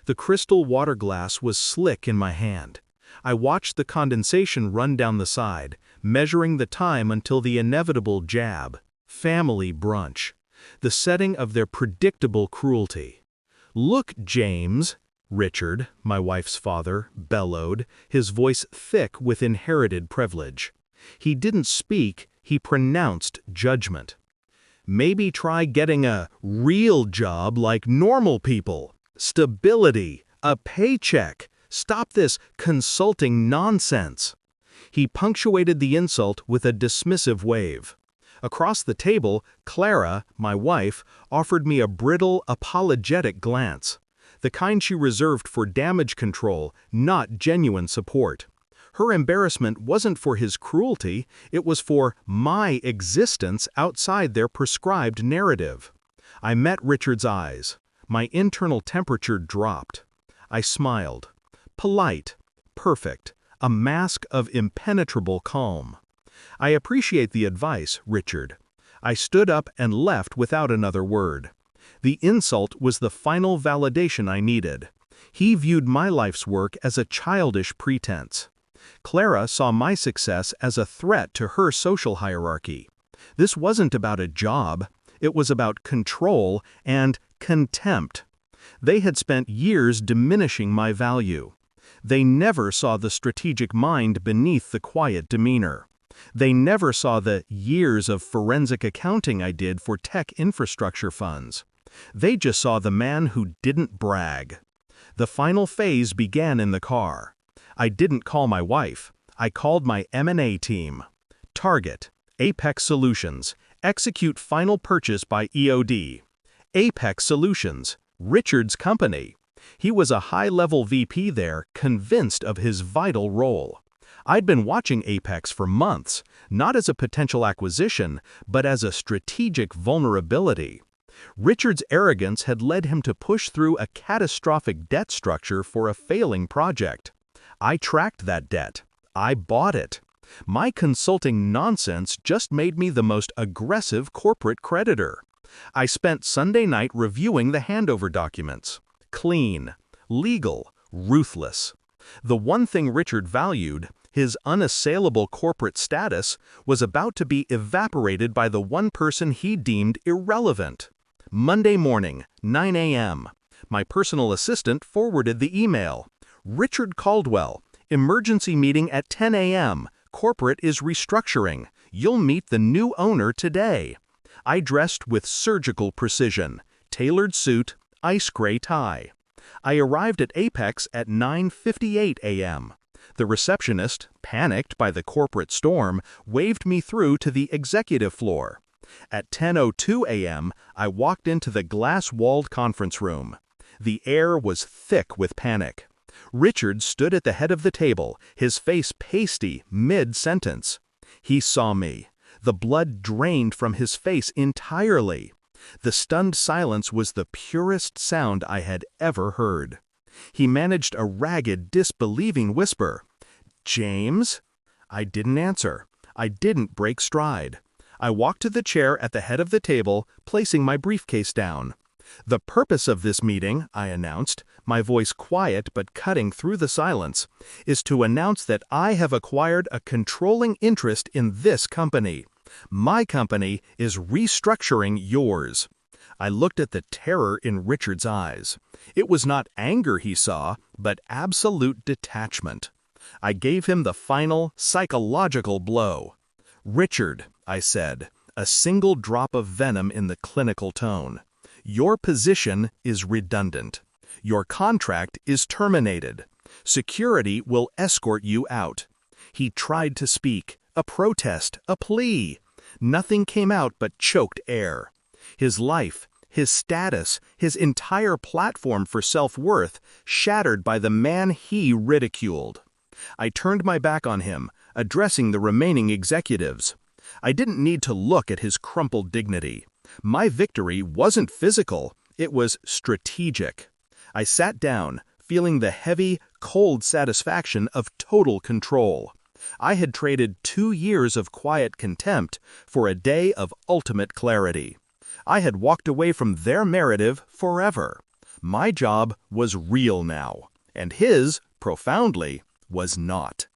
The crystal water glass was slick in my hand. I watched the condensation run down the side, measuring the time until the inevitable jab. Family brunch. The setting of their predictable cruelty. "Look, James," Richard, my wife's father, bellowed, his voice thick with inherited privilege. He didn't speak, he pronounced judgment. "Maybe try getting a real job like normal people. Stability, a paycheck. Stop this consulting nonsense." He punctuated the insult with a dismissive wave. Across the table, Clara, my wife, offered me a brittle, apologetic glance. The kind she reserved for damage control, not genuine support. Her embarrassment wasn't for his cruelty, it was for my existence outside their prescribed narrative. I met Richard's eyes. My internal temperature dropped. I smiled. Polite, perfect, a mask of impenetrable calm. "I appreciate the advice, Richard." I stood up and left without another word. The insult was the final validation I needed. He viewed my life's work as a childish pretense. Clara saw my success as a threat to her social hierarchy. This wasn't about a job, it was about control and contempt. They had spent years diminishing my value. They never saw the strategic mind beneath the quiet demeanor. They never saw the years of forensic accounting I did for tech infrastructure funds. They just saw the man who didn't brag. The final phase began in the car. I didn't call my wife. I called my M&A team. Target, Apex Solutions, execute final purchase by EOD. Apex Solutions, Richard's company. He was a high-level VP there, convinced of his vital role. I'd been watching Apex for months, not as a potential acquisition, but as a strategic vulnerability. Richard's arrogance had led him to push through a catastrophic debt structure for a failing project. I tracked that debt. I bought it. My consulting nonsense just made me the most aggressive corporate creditor. I spent Sunday night reviewing the handover documents. Clean, legal, ruthless. The one thing Richard valued, his unassailable corporate status, was about to be evaporated by the one person he deemed irrelevant. Monday morning, 9 a.m. My personal assistant forwarded the email. "Richard Caldwell, emergency meeting at 10 a.m. Corporate is restructuring. You'll meet the new owner today." I dressed with surgical precision. Tailored suit, ice gray tie. I arrived at Apex at 9:58 a.m. The receptionist, panicked by the corporate storm, waved me through to the executive floor. At 10:02 a.m., I walked into the glass-walled conference room. The air was thick with panic. Richard stood at the head of the table, his face pasty mid-sentence. He saw me. The blood drained from his face entirely. The stunned silence was the purest sound I had ever heard. He managed a ragged, disbelieving whisper. "James?" I didn't answer. I didn't break stride. I walked to the chair at the head of the table, placing my briefcase down. "The purpose of this meeting," I announced, my voice quiet but cutting through the silence, "is to announce that I have acquired a controlling interest in this company. My company is restructuring yours." I looked at the terror in Richard's eyes. It was not anger he saw, but absolute detachment. I gave him the final, psychological blow. "Richard," I said, a single drop of venom in the clinical tone, "your position is redundant. Your contract is terminated. Security will escort you out." He tried to speak, a protest, a plea. Nothing came out but choked air. His life, his status, his entire platform for self-worth shattered by the man he ridiculed. I turned my back on him, addressing the remaining executives. I didn't need to look at his crumpled dignity. My victory wasn't physical, it was strategic. I sat down, feeling the heavy, cold satisfaction of total control. I had traded 2 years of quiet contempt for a day of ultimate clarity. I had walked away from their narrative forever. My job was real now, and his, profoundly, was not.